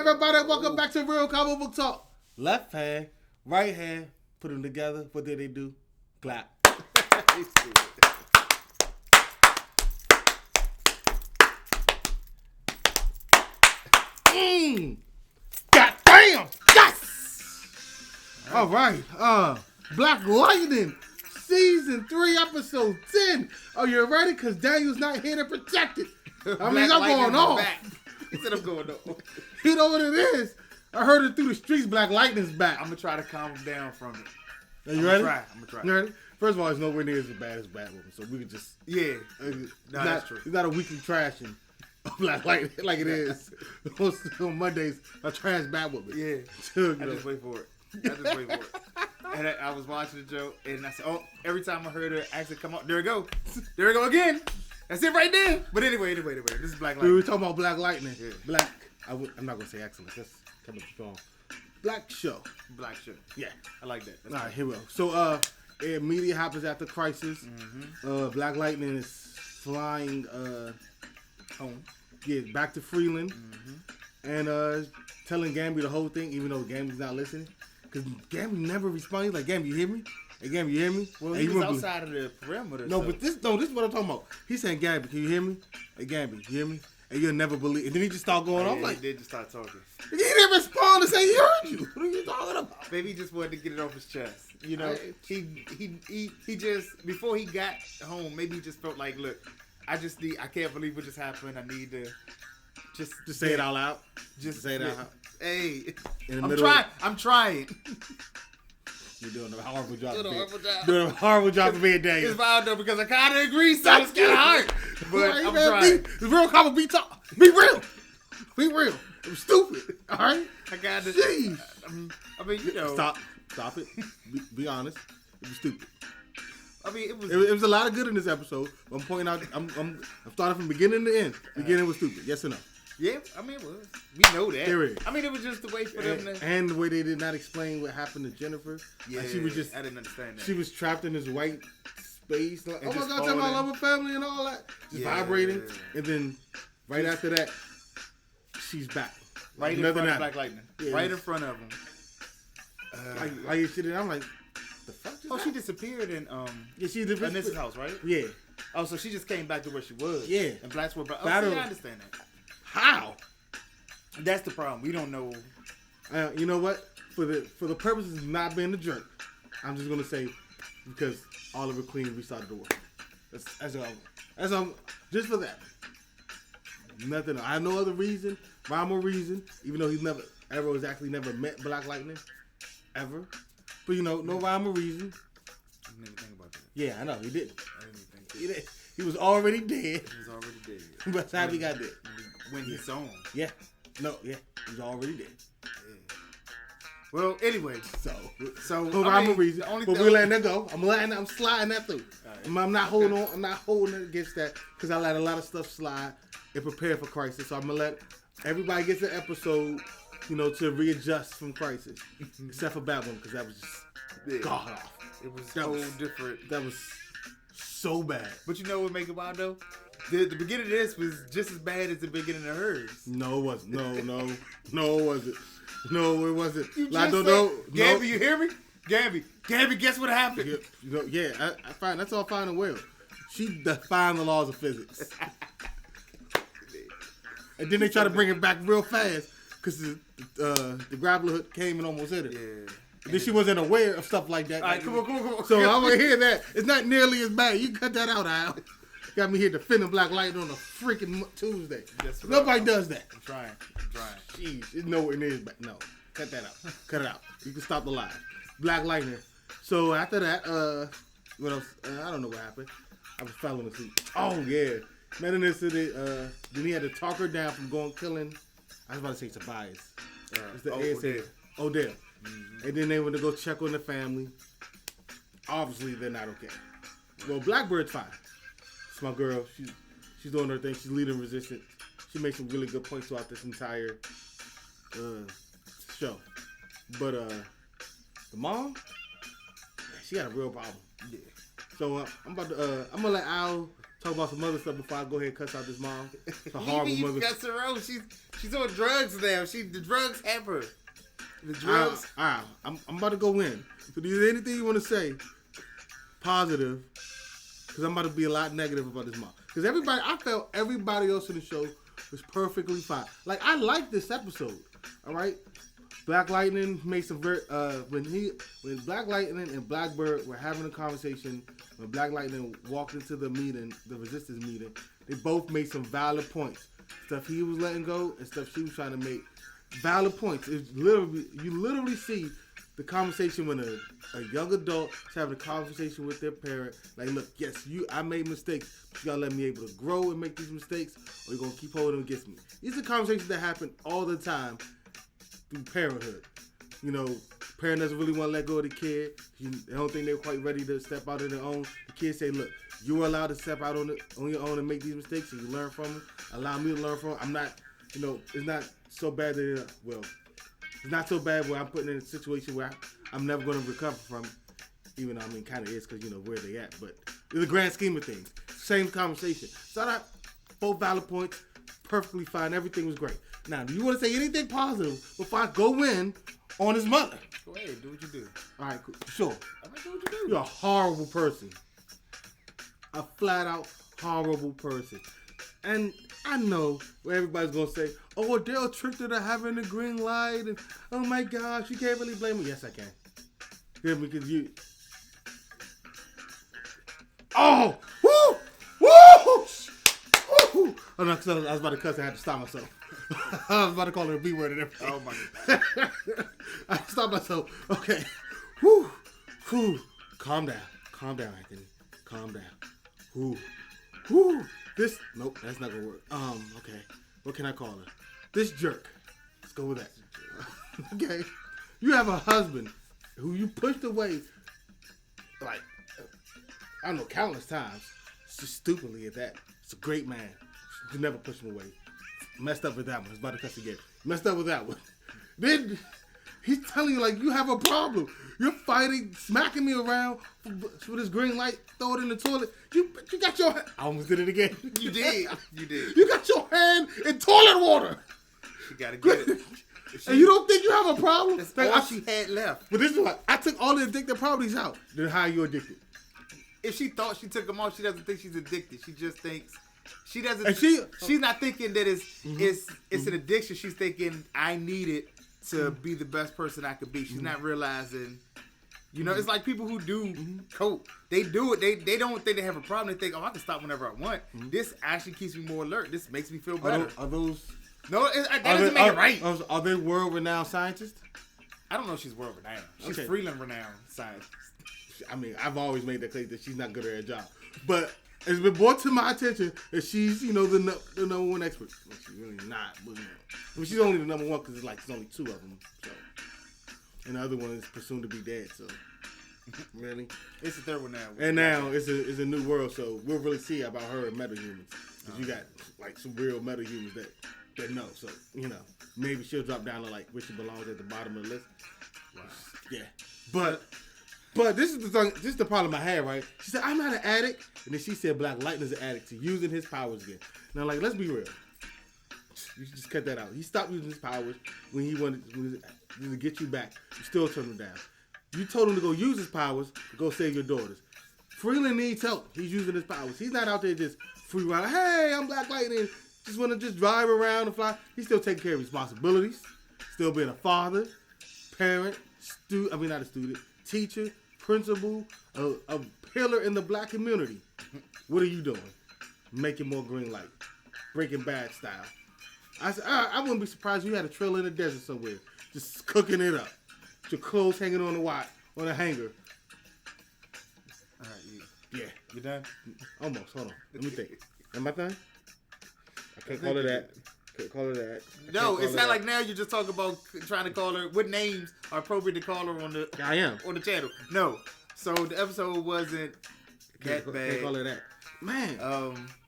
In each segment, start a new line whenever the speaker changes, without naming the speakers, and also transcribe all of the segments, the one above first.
everybody? Welcome back to Real Comic Book Talk. Left hand, right hand, put them together. What did they do? Clap. God damn! Yes! All right. Black Lightning, Season 3, Episode 10. Are you ready? Because Daniel's not here to protect it. I mean, I'm going off.
He said I'm going off.
You know what it is? I heard it through the streets. Black Lightning's back.
I'm going to try to calm him down from it.
Are you ready?
I'm going to try.
You ready? First of all, it's nowhere near as bad as Batwoman. So we can just...
Yeah. That's true.
It's not a weekly trashing of Black Lightning like it is on Mondays. I trash Batwoman.
Yeah. I just wait for it. And I was watching the joke, and I said, oh, every time I heard her accent come out, there we go. There we go again. That's it right there. But anyway. This is Black Lightning.
We were talking about Black Lightning. Yeah. I'm not going to say excellent. That's coming strong. Black show. Yeah.
I like that.
All right, here we go. So, immediate happens after Crisis. Mm-hmm. Black Lightning is flying home. Yeah, back to Freeland. Mm-hmm. And telling Gambi the whole thing, even though Gambi's not listening. Because Gambi never responds. He's like, Gambi, you hear me? Hey, Gambi, you hear me?
Well, he was outside of the perimeter.
No, but this is what I'm talking about. He's saying, Gambi, can you hear me? Hey, Gambi, you hear me? And you'll never believe. And then he just started going off like...
He did just start talking.
He didn't respond and say he heard you. What are you talking about?
Maybe he just wanted to get it off his chest. You know, he just, before he got home, maybe he just felt like, look, I can't believe what just happened. I need to just
say it out loud.
Just
say it out loud.
Hey, I'm
I'm
trying.
You're doing a horrible job. Doing a horrible job of being Daniel.
It's wild though because I kind of agree, so it's kind of hard. But I'm trying.
It's real comic be talk. Be real. Be real. I'm stupid. All right.
I got this.
Jeez.
I mean, you know.
Stop it. Be honest. It was stupid.
I mean, it
was a lot of good in this episode. I'm pointing out. I'm starting from beginning to end. Beginning was stupid. Yes or no?
Yeah, I mean, it was. We know that.
There it is.
I mean, it was just the way for them to...
And the way they did not explain what happened to Jennifer.
Yeah,
like she was just,
I didn't understand that.
She was trapped in this white space. Like, oh my God, tell my love and family and all that. Just vibrating. And then right after that, she's back.
Right in front of Black Lightning. Yeah, right in front of him.
Like you shit, I'm like, the fuck just
she disappeared in
she
Anissa's house, right?
Yeah.
Oh, so she just came back to where she was.
Yeah.
And blacks were back. Oh,
I
understand that.
How?
That's the problem. We don't know.
You know what? For the purposes of not being a jerk, I'm just gonna say because Oliver Queen restarted the war. That's all. Just for that. Nothing. I have no other reason, rhyme or reason. Even though Arrow has actually never met Black Lightning, ever. But no rhyme or reason.
I didn't even think about that.
Yeah, I know he didn't.
I didn't even think.
He did. He was already dead. But how he got dead?
When he saw him.
Yeah. No, yeah. He was already dead.
Yeah. Well, anyway. So
no rhyme or reason. But we're letting that go. I'm sliding that through. Right. I'm not holding on. I'm not holding it against that because I let a lot of stuff slide and prepare for Crisis. So I'm going to let everybody get an episode, to readjust from Crisis. Except for Batwoman because that was just god awful.
It was so different.
That was so bad.
But you know what make it wild though? The beginning of this was just as bad as the beginning of hers.
No, it wasn't. No, it wasn't. No, it wasn't.
Gambi, you hear me? Gambi, guess what happened?
Yeah, I find that's all fine and well. She defined the laws of physics. And then they try to bring it back real fast because the grappler hook came and almost hit her.
Yeah.
And then she wasn't aware of stuff like that.
All right, come on.
So I'm going to hear that. It's not nearly as bad. You can cut that out, Al. Got me here defending Black Lightning on a freaking Tuesday. Nobody does that.
I'm trying.
Jeez, it's nowhere near as bad. No, cut that out. Cut it out. You can stop the lie. Black Lightning. So after that, what else? I don't know what happened. I was falling asleep. Oh, yeah. Man, then he had to talk her down from killing. I was about to say Tobias. Odell. Mm-hmm. And then they went to go check on the family. Obviously, they're not okay. Well, Blackbird's fine. It's my girl. She's doing her thing. She's leading resistance. She makes some really good points throughout this entire show. But the mom, she got a real problem.
Yeah.
So I'm gonna let Al talk about some other stuff before I go ahead and cuss out this mom. It's a horrible mother.
Cuss her out. She's She's on drugs now. The drugs have her. The drugs.
I'm about to go in. So, is there anything you want to say positive? Because I'm about to be a lot negative about this month. Because I felt everybody else in the show was perfectly fine. Like, I liked this episode. All right. Black Lightning made some when Black Lightning and Blackbird were having a conversation, when Black Lightning walked into the meeting, the resistance meeting, they both made some valid points. Stuff he was letting go and stuff she was trying to make. Valid points. You literally see the conversation when a young adult is having a conversation with their parent. Like, look, yes, I made mistakes, but you gotta let me able to grow and make these mistakes, or you're gonna keep holding them against me. These are conversations that happen all the time through parenthood. You know, parent doesn't really want to let go of the kid. They don't think they're quite ready to step out on their own. The kid say, look, you're allowed to step out on your own and make these mistakes, and you learn from them. Allow me to learn from them. I'm not, it's not so bad that, it's not so bad where I'm putting in a situation where I'm never going to recover from it. Even though, kind of is because, where they at. But in the grand scheme of things, same conversation. So I got both valid points, perfectly fine. Everything was great. Now, do you want to say anything positive before I go in on his mother?
Go ahead, do what you do.
All right, cool. Sure.
I'm going to do what you do.
You're a horrible person. A flat-out horrible person. And I know where everybody's going to say, oh, Adele tricked her to having the green light. And, oh, my gosh, you can't really blame her. Yes, I can. Yeah, because you... Oh! Woo! Woo! Woo! Oh, no, because I was about to cuss. I had to stop myself. I was about to call her a B word and everything.
Oh, my God.
I stopped myself. Okay. Whew. Whew. Calm down, Anthony. Calm down. Whew. Whew. Nope, that's not gonna work. Okay. What can I call her? This jerk. Let's go with that. Okay. You have a husband who you pushed away, like, I don't know, countless times. Just stupidly at that. It's a great man. You never push him away. Messed up with that one. I was about to cuss again. Messed up with that one. Then he's telling you, like, you have a problem. You're fighting, smacking me around for this green light, throw it in the toilet. You got your hand. I almost did it again.
You did. You did.
You got your hand in toilet water.
You got to get it.
And you don't think you have a problem?
That's all she had left.
But this is what, I took all the addictive properties out. Then how are you addicted?
If she thought she took them off, she doesn't think she's addicted. She just thinks... She doesn't.
And
she's not thinking that it's an addiction. She's thinking I need it to be the best person I could be. She's not realizing. It's like people who do coke. They do it. They don't think they have a problem. They think, oh, I can stop whenever I want. This actually keeps me more alert. This makes me feel better.
Are those?
No, that doesn't make it right.
Are they world-renowned scientists?
I don't know if she's world-renowned. She's Freeland-renowned scientist.
I've always made that claim that she's not good at her job, but. It's been brought to my attention that she's, the number one expert. Well, she's really not. But she's only the number one because there's only two of them. So, and the other one is presumed to be dead. So, really,
it's the third one now.
And now it's a new world. So we'll really see about her and metahumans because you got some real metahumans that know. So maybe she'll drop down to where she belongs at the bottom of the list. Wow. Yeah, But this is the thing. This is the problem I had, right? She said, I'm not an addict. And then she said Black Lightning's an addict to using his powers again. Now, let's be real. You should just cut that out. He stopped using his powers when he wanted to get you back. You still turned him down. You told him to go use his powers to go save your daughters. Freeland needs help. He's using his powers. He's not out there just free running. Hey, I'm Black Lightning. Just want to just drive around and fly. He's still taking care of responsibilities. Still being a father, parent, not a student, teacher, principal, a pillar in the black community. What are you doing? Making more green light. Breaking Bad style. I said, I wouldn't be surprised if you had a trailer in the desert somewhere. Just cooking it up. With your clothes hanging on a hanger.
All right,
yeah.
You done?
Almost. Hold on. Let me think. Am I done? I can't call her that.
No, it sounds like now you're just talking about trying to call her. What names are appropriate to call her on the?
I am
on the channel. No, so the episode wasn't that bad.
Can't call her that, man.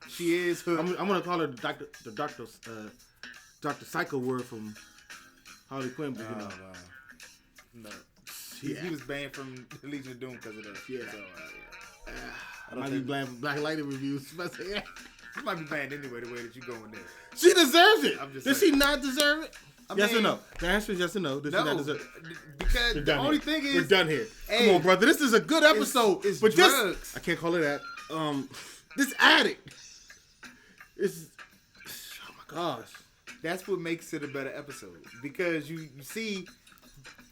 She is.
I'm gonna call her the Dr. Psycho word from Harley Quinn. But,
no. He was banned from Legion of Doom because of that.
Yeah.
So,
I might be blaming Black Lightning reviews.
You might be banned anyway the way that you going there.
She deserves it. Does
saying.
she not deserve it? Yes
mean,
or no? The answer is yes or no. Does she not deserve it?
Because the only thing is...
We're done here.
Hey,
come on, brother. This is a good episode.
It's
but
drugs.
This, I can't call it that. This addict. It's... Oh, my gosh.
That's what makes it a better episode. Because you see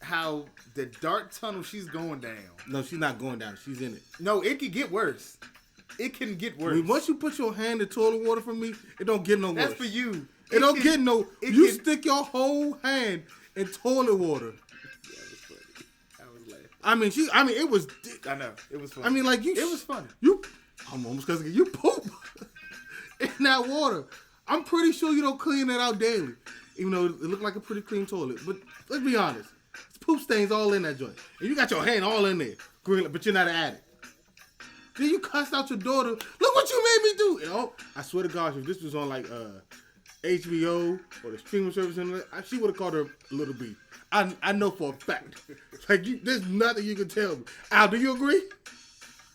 how the dark tunnel she's going down.
No, she's not going down. She's in it.
No, it can get worse. It can get worse.
I mean, once you put your hand in toilet water for me, it don't get no worse.
That's for you.
It don't get no... You stick your whole hand in toilet water.
Yeah, it was funny. I was laughing.
I mean, it was...
I know. It was funny.
I mean, like, you...
It was funny.
I'm almost cussing. You poop in that water. I'm pretty sure you don't clean that out daily. Even though it looked like a pretty clean toilet. But let's be honest. It's poop stains all in that joint. And you got your hand all in there. But you're not an addict. Then you cussed out your daughter. Look what you made me do. You know, I swear to gosh, if this was on like HBO or the streaming service, she would have called her Little B. I know for a fact. Like, there's nothing you can tell me. Al, do you agree?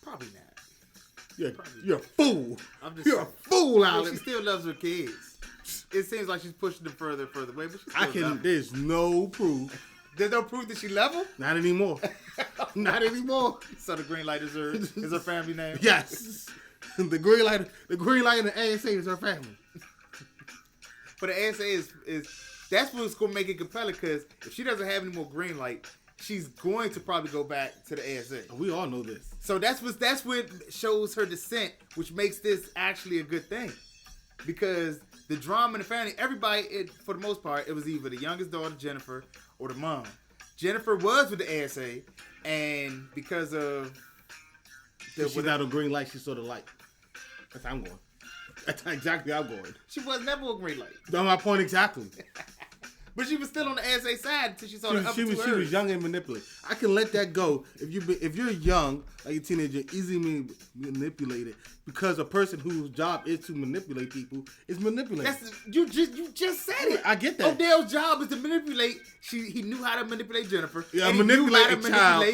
Probably not.
You're a fool. You're a fool, Al.
She still loves her kids. It seems like she's pushing them further and further away, but she still loves them.
There's no proof.
There's no proof that she love them?
Not anymore. Not anymore.
So the green light is her family name?
Yes. The green light and the ASA is her family.
But the ASA is that's what's gonna make it compelling, because if she doesn't have any more green light, she's going to probably go back to the ASA.
We all know this.
So that's what shows her descent, which makes this actually a good thing. Because the drama in the family, everybody, for the most part, it was either the youngest daughter, Jennifer, or the mom. Jennifer was with the ASA, and because of...
She's not a green light, she's sort of light. That's how I'm going. That's exactly how I'm going.
She was never a green light.
That's my point exactly.
But she was still on the ASA side until she saw the upper
she was young and manipulated. I can let that go if you're young, like a teenager, easily manipulated, because a person whose job is to manipulate people is manipulated.
You just said it.
I get that.
Odell's job is to manipulate. He knew how to manipulate Jennifer.
Yeah, manipulate a child.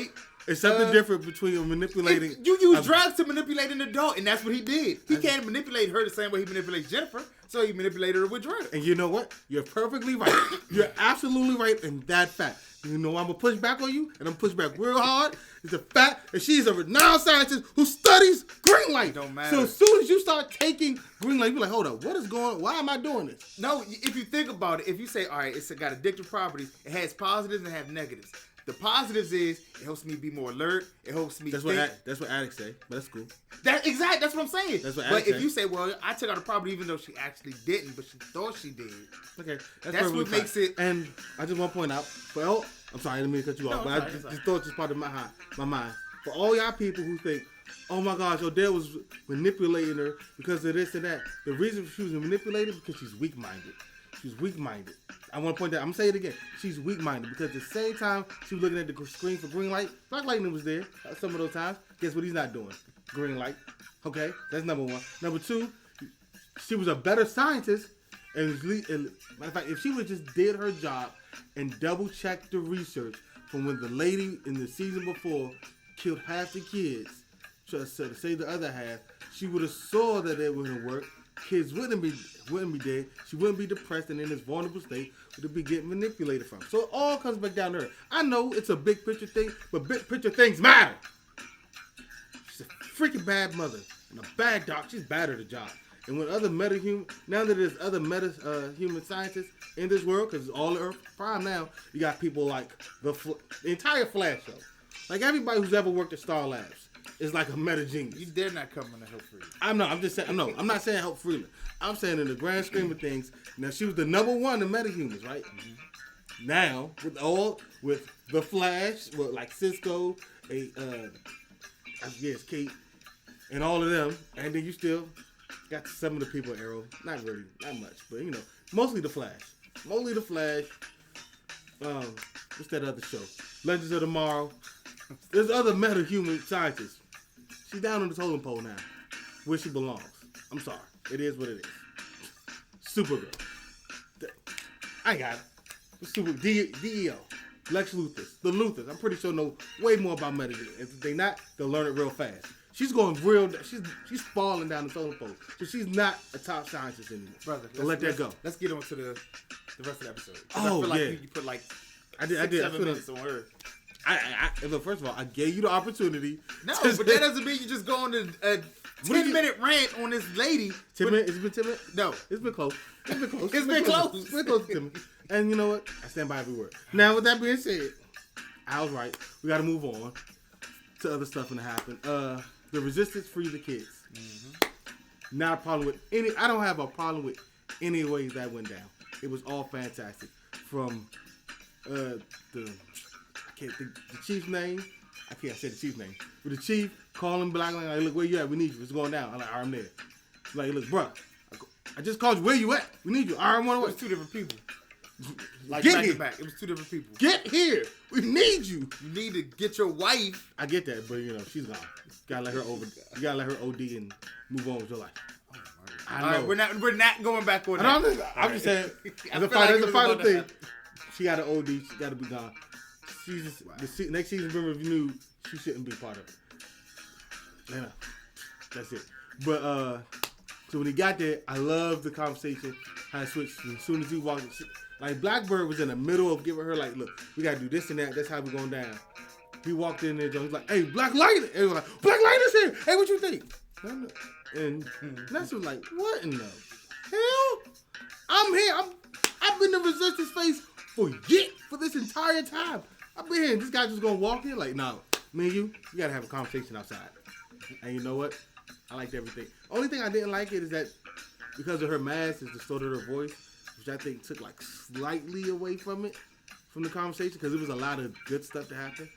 It's something different between manipulating.
You use drugs to manipulate an adult, and that's what he did. He can't manipulate her the same way he manipulates Jennifer, so he manipulated her with drugs.
And you know what? You're perfectly right. You're absolutely right in that fact. You know I'm going to push back on you, and I'm going to push back real hard. It's the fact that she's a renowned scientist who studies green light.
Don't matter.
So as soon as you start taking green light, you're like, hold up, what is going on? Why am I doing this?
No, if you think about it, if you say, all right, it's got addictive properties, it has positives and it has negatives. The positives is it helps me be more alert. It helps me think.
That's what addicts say, but that's cool.
That's what I'm saying.
That's what
but if
say.
you say, well, I took out a property even though she actually didn't, but she thought she did.
Okay,
that's what makes it.
And I just want to point out, I'm sorry, I didn't mean to cut you off, but I just thought this part of my mind. For all y'all people who think, oh my gosh, Odell was manipulating her because of this and that. The reason she was manipulated is because she's weak-minded. She's weak-minded. I want to point that. I'm going to say it again. She's weak-minded because at the same time she was looking at the screen for green light, Black Lightning was there some of those times. Guess what he's not doing? Green light. Okay? That's number one. Number two, she was a better scientist. And matter of fact, if she would just did her job and double-checked the research from when the lady in the season before killed half the kids to save the other half, she would have saw that it wouldn't work. Kids wouldn't be dead. She wouldn't be depressed and in this vulnerable state would be getting manipulated from. So it all comes back down to her. I know it's a big picture thing, but big picture things matter. She's a freaking bad mother and a bad doc. She's bad at her job. And when other now that there's other human scientists in this world, because it's all Earth Prime now, you got people like the entire Flash show. Like everybody who's ever worked at Star Labs is like a meta genius.
You dare not come on to help Freeland.
I'm just saying. No, I'm not saying help Freeland. I'm saying in the grand scheme of things. Now she was the number one in metahumans, right? Mm-hmm. Now with the Flash, with like Cisco, I guess Kate, and all of them, and then you still got some of the people in Arrow. Not really, not much, but you know, mostly the Flash. What's that other show? Legends of Tomorrow. There's other metahuman scientists. She's down on the totem pole now, where she belongs. I'm sorry. It is what it is. Supergirl. I got it. DEO. Lex Luthor. The Luthors. I'm pretty sure know way more about medicine. If they not, they'll learn it real fast. She's going real. She's falling down the totem pole. So she's not a top scientist anymore.
Brother,
So let that go.
Let's get on to the rest of the episode.
Oh,
I feel like
yeah.
you put like
I did.
7 minutes on her.
Look, first of all, I gave you the opportunity.
No, but that doesn't mean you just go on a 10-minute rant on this lady.
10 minutes? It's been 10 minutes?
No.
It's been close. It's been close.
It's been close.
It's been close to 10 minutes. And you know what? I stand by every word. Now, with that being said, I was right. We got to move on to other stuff that happened. The resistance free the kids. Mm-hmm. Not a problem with any. I don't have a problem with any ways that went down. It was all fantastic. From the chief's name. I can't say the chief's name. But the chief calling Black Lion, like, look, where you at? We need you. It's going down. I'm like, all right, I'm there. He's like, look, bro, I just called you. Where you at? We need you. All right, I'm on the way.
It was 2 different people. Like
Get
back
here.
to back. It was 2 different people.
Get here. We need you.
You need to get your wife.
I get that, but you know, she's gone. You gotta let her OD and move on with your life. I know.
All right, we're not going back on that.
I'm just saying.
I
As a
feel like it was
final
about to
thing,
happen.
she got an OD. She got to be gone. She's just, next season been renewed. She shouldn't be part of it. You know, that's it. But so when he got there, I love the conversation. How it switched as soon as he walked in. Like Blackbird was in the middle of giving her like, look, we gotta do this and that. That's how we're going down. He walked in there, Joe. He's like, hey, Black Lightning. And he was like, Black Lightning's here. Hey, what you think? And that's was like, what in the hell? I'm here. I've been in Resistance face for this entire time. I've been here. And this guy just gonna walk in like, no, me and you gotta have a conversation outside. And you know what? I liked everything. Only thing I didn't like it is that because of her mask, it's distorted her voice, which I think took like slightly away from the conversation, because it was a lot of good stuff to happen.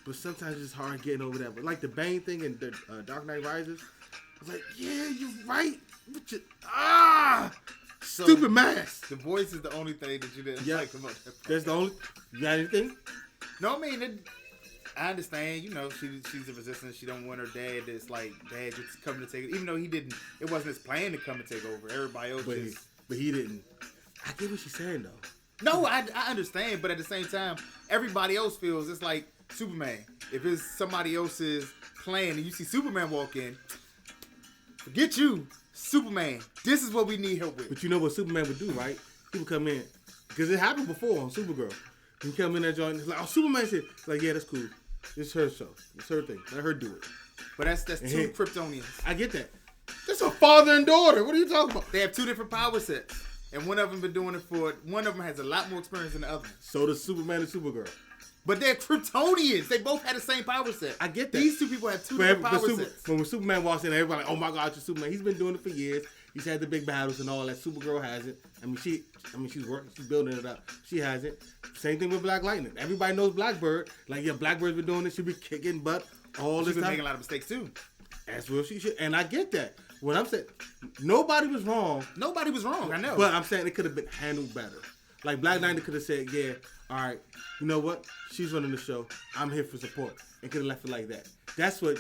But sometimes it's hard getting over that. But like the Bane thing in the Dark Knight Rises, I was like, yeah, you're right.
So,
stupid mask.
The voice is the only thing that you didn't like about that part.
That's the only. You got anything?
No, I mean, I understand. You know, she's a resistance. She don't want her dad. It's like dad just coming to take it. Even though he didn't. It wasn't his plan to come and take over. Everybody else
but he didn't. I get what she's saying though.
No, I understand, but at the same time, everybody else feels it's like Superman. If it's somebody else's plan and you see Superman walk in, forget you, Superman. This is what we need help with.
But you know what Superman would do, right? He would come in, because it happened before on Supergirl. He come in that joint, it's like, oh, Superman's here. It's like, yeah, that's cool. It's her show. It's her thing. Let her do it.
But that's two Kryptonians.
I get that. That's a father and daughter. What are you talking about?
They have 2 different power sets. And one of them been doing it one of them has a lot more experience than the other.
So does Superman and Supergirl.
But they're Kryptonians. They both had the same power set.
I get that.
These 2 people have 2 different power sets.
When Superman walks in, everybody like, oh my God, it's Superman. He's been doing it for years. He's had the big battles and all that. Supergirl hasn't. She's working. She's building it up. She hasn't. Same thing with Black Lightning. Everybody knows Blackbird. Like, yeah, Blackbird's been doing this. She'll be kicking butt all this time.
She's been making a lot of mistakes too.
As well she should. And I get that. What I'm saying, nobody was wrong.
Nobody was wrong, I know.
But I'm saying it could have been handled better. Like Black Lightning could have said, yeah, all right, you know what? She's running the show. I'm here for support. And could have left it like that. That's what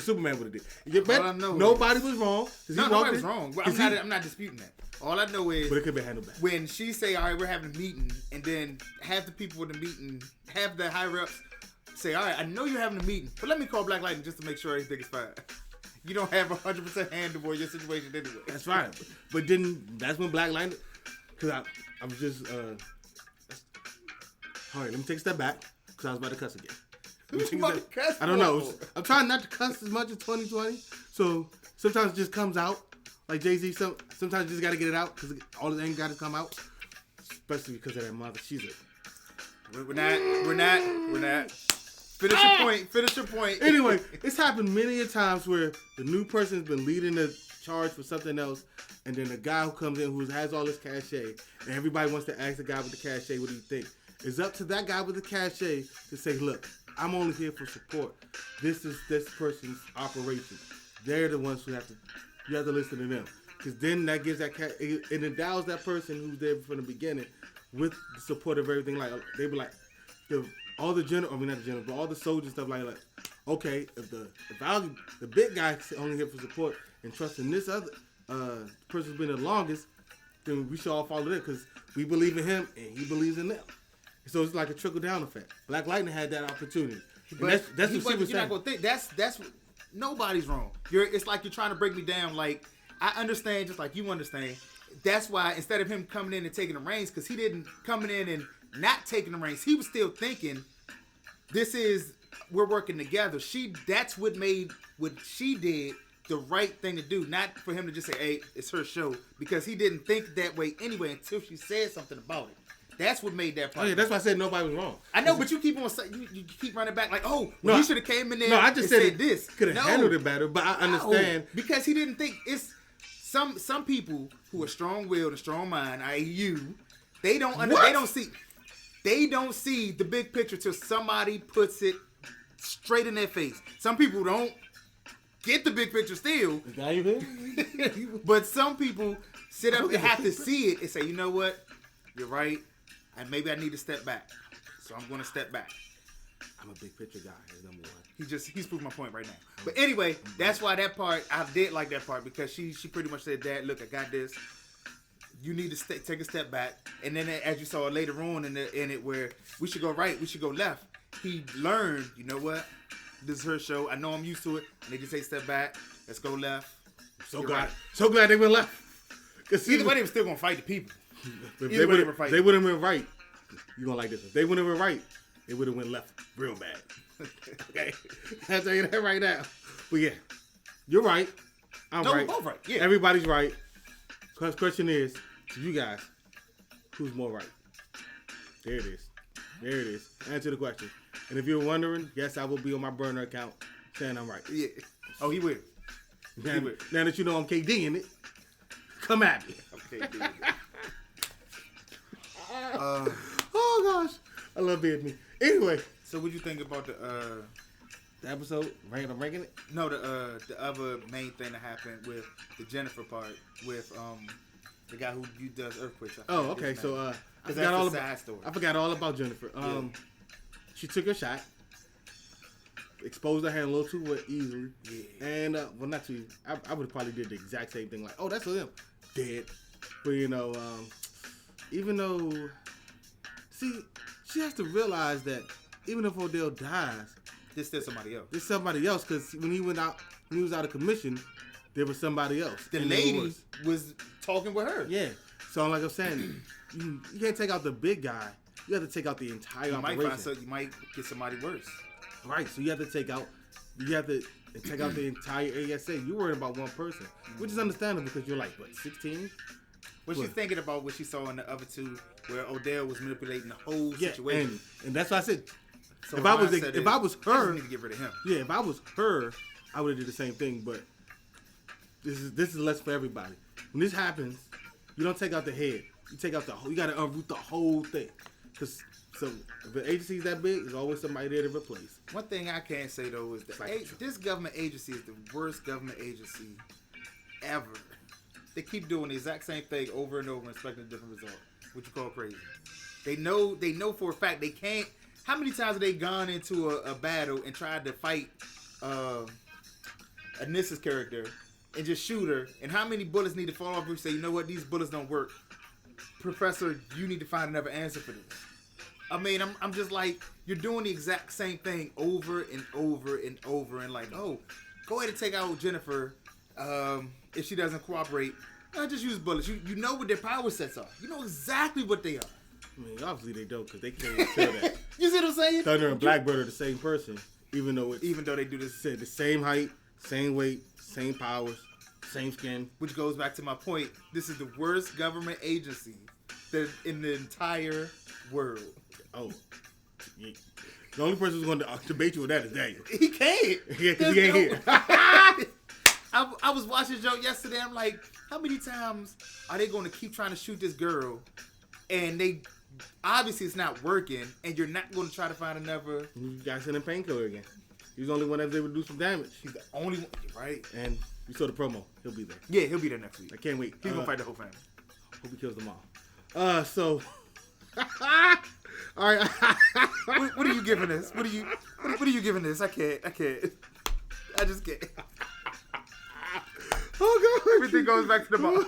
Superman would have did. Nobody was wrong.
No, nobody was wrong. Well, I'm not disputing that. All I know is,
but it could have been handled better.
When she say, all right, we're having a meeting, and then half the people in the meeting, half the higher ups say, all right, I know you're having a meeting, but let me call Black Lightning just to make sure everything is fine. You don't have 100% handle on your situation anyway.
That's right. But then that's when Black Lightning, because I was just, all right, let me take a step back, because I was about to cuss again. I don't know. I'm trying not to cuss as much as 2020, so sometimes it just comes out. Like Jay-Z, sometimes you just got to get it out, because all the anger got to come out, especially because of that mother. She's a...
We're not. Finish your point.
Anyway, it's happened many a times where the new person's been leading the charge for something else, and then the guy who comes in who has all this cachet, and everybody wants to ask the guy with the cachet, what do you think? It's up to that guy with the cachet to say, look, I'm only here for support. This is this person's operation. They're the ones who you have to listen to them. Because then that gives it endows that person who's there from the beginning with the support of everything. Like, they be like, all the all the soldiers stuff like okay, if the big guy's only here for support and trusting this other person's been the longest, then we should all follow that because we believe in him and he believes in them. So it's like a trickle down effect. Black Lightning had that opportunity. And that's what she was
You're
saying.
not gonna think that's nobody's wrong. It's like you're trying to break me down. Like I understand, just like you understand. That's why instead of him coming in and taking the reins, because he didn't coming in and not taking the reins, he was still thinking, we're working together. That's what made what she did the right thing to do, not for him to just say, hey, it's her show, because he didn't think that way anyway until she said something about it. That's what made that part.
Oh yeah, that's why I said nobody was wrong.
I know, but you keep on saying, you keep running back like, he should have came in there.
No, I just said
this.
Could have handled it better, but I understand
because he didn't think it's some people who are strong-willed and strong mind, i.e., you. They don't see the big picture till somebody puts it straight in their face. Some people don't get the big picture still.
Is that you here?
But some people sit up and have to see it and say, you know what? You're right. And maybe I need to step back. So I'm going to step back.
I'm a big picture guy. That's number one.
He's proved my point right now. But anyway, that's why that part, I did like that part, because she pretty much said, Dad, look, I got this. You need to take a step back. And then as you saw later on in it where we should go right, we should go left, he learned, you know what? This is her show. I know I'm used to it. I need to take a step back. Let's go left.
So glad they went left.
Either way, they were still going to fight the people.
If they would have went right. You're going to like this. If they would have went right, they would have went left real bad. Okay? I'll tell you that right now. But yeah, you're right. I'm right.
We're both right. Yeah.
Everybody's right. Question is, to you guys, who's more right? There it is. Answer the question. And if you're wondering, yes, I will be on my burner account saying I'm right.
Yeah. Oh, he will.
Now that you know I'm KDing it, come at me.
Okay, dude.
Oh gosh, I love being me. Anyway,
so what do you think about the
episode? I'm ranking it.
No, the other main thing that happened with the Jennifer part with the guy who does earthquakes.
Oh, okay. So I forgot all about Jennifer. She took her shot, exposed her hand a little too easily, and well, not too. I would have probably did the exact same thing. Like, oh, that's him, dead. But even though, see, she has to realize that even if Odell dies,
there's still somebody else.
There's somebody else, because when he was out of commission, there was somebody else.
The lady was talking with her.
Yeah. So like I'm saying, you can't take out the big guy. You have to take out the entire operation.
You might get somebody worse.
Right. So you have to take out the entire ASA. You're worried about one person, which is understandable because you're like, what, 16?
But she's thinking about what she saw in the other two, where Odell was manipulating the whole situation.
And that's why I said,
so
if I was her,
I need to get rid of him.
Yeah, if I was her, I would have did the same thing. But this is less for everybody. When this happens, you don't take out the head. You take out you got to unroot the whole thing. Because if the agency is that big, there's always somebody there to replace.
One thing I can't say though is that this government agency is the worst government agency ever. They keep doing the exact same thing over and over, expecting a different result, which you call crazy. They know for a fact they can't. How many times have they gone into a battle and tried to fight Anissa's character and just shoot her? And how many bullets need to fall off? You say, you know what, these bullets don't work. Professor, you need to find another answer for this. I mean, I'm just like, you're doing the exact same thing over and over and over, and like, oh, go ahead and take out Jennifer. If she doesn't cooperate, just use bullets. You know what their power sets are. You know exactly what they are.
I mean, obviously they don't, because they can't tell that.
You see what I'm saying?
Thunder and Blackbird are the same person, even though
they do
the same height, same weight, same powers, same skin.
Which goes back to my point. This is the worst government agency in the entire world.
Oh, the only person who's going to debate you with that is Daniel.
He can't.
Yeah, because he ain't here.
I was watching Joe yesterday. I'm like, how many times are they going to keep trying to shoot this girl? And they obviously it's not working, and you're not going to try to find another.
You got to send him Painkiller again. He's the only one that's able to do some damage.
He's the only one, right?
And we saw the promo. He'll be there.
Yeah, he'll be there next week.
I can't wait.
He's going to fight the whole family.
Hope he kills them all. So. All right.
What are you giving this? What are you giving this? I can't. I just can't.
Oh God!
Everything goes back to the mom.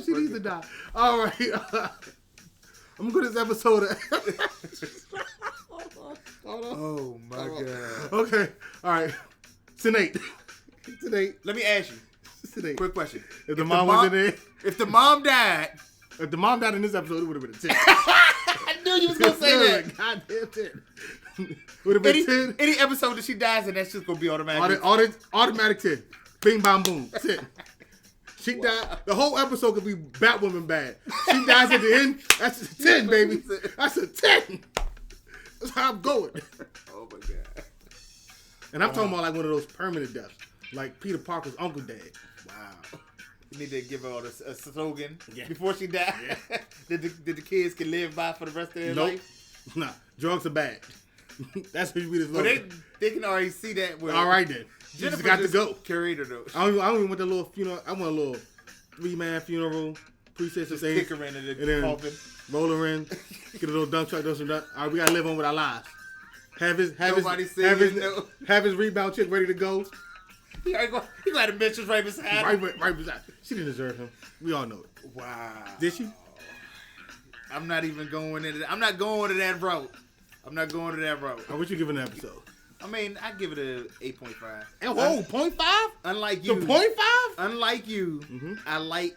She needs to die. All right. I'm gonna go to this episode. Hold on.
Oh my god.
Okay. All right. Tonight.
Let me ask you.
Tonight.
Quick question.
If the mom was in there.
If the mom died.
If the mom died in this episode, it would have been a 10.
I knew you was gonna say that.
Goddamn 10. Would have been 10.
Any episode that she dies in, that's just gonna be automatic.
Automatic 10. Bing, bang, boom. 10. She died. The whole episode could be Batwoman bad. She dies at the end. That's a 10, baby. That's a 10. That's how I'm going.
Oh my god.
And I'm talking about like one of those permanent deaths, like Peter Parker's uncle died.
Wow. You need to give her a slogan
Yeah.
before she died.
Yeah.
that the kids can live by for the rest of their life.
Nah, drugs are bad. That's what you be the
But
slogan.
they can already see that.
All right then. You just got to go.
Carried her though.
I don't even want the little funeral. I want a little 3-man funeral. Appreciate the
Kick her into the coffin.
Roll her in. Get a little dump truck. Do some dump. All right, we gotta live on with our lives. Have his rebound chick ready to go.
He gonna have the bitches right beside him.
Right beside. She didn't deserve him. We all know it.
Wow.
Did she?
I'm not even going into that. I'm not going to that route.
What you giving the episode?
I mean, I give it a 8.5.
And whoa, 0.5?
Unlike you.
The 0.5?
Unlike you, I like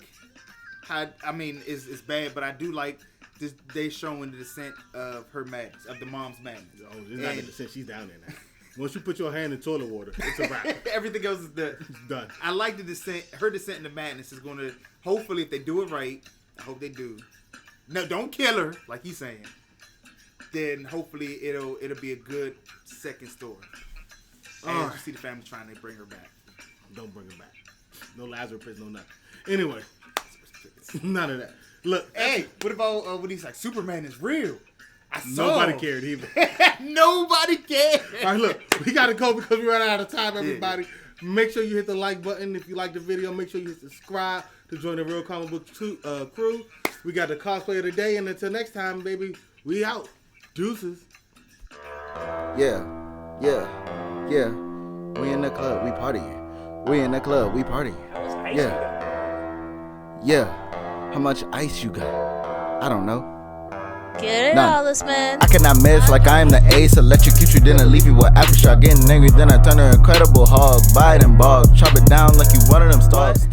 how, I mean, it's bad, but I do like this. They showing the descent of her madness, of the mom's madness.
Oh, it's not the descent. She's down there now. Once you put your hand in toilet water, it's a wrap.
Everything else is done.
It's done.
I like the descent. Her descent into madness is going to, hopefully, if they do it right, I hope they do. No, don't kill her, like he's saying. Then hopefully it'll be a good second story. And you see the family trying to bring her back.
Don't bring her back. No Lazarus pits, no nothing. Anyway, none of that. Look,
hey, what about when he's like, Superman is real?
Nobody cared either.
Nobody cared.
All right, look, we got to go because we ran out of time, everybody. Yeah. Make sure you hit the like button if you like the video. Make sure you subscribe to join the Real Comic Book crew. We got the cosplay of the day, and until next time, baby, we out. Deuces.
Yeah. We in the club, we partying. Yeah. How much ice you got? I don't know.
Get it all this man.
I cannot miss like I am the ace. Electrocute you, then I leave you with aftershock. Getting angry, then I turn to Incredible Hulk. Bite and bog, chop it down like you one of them stars.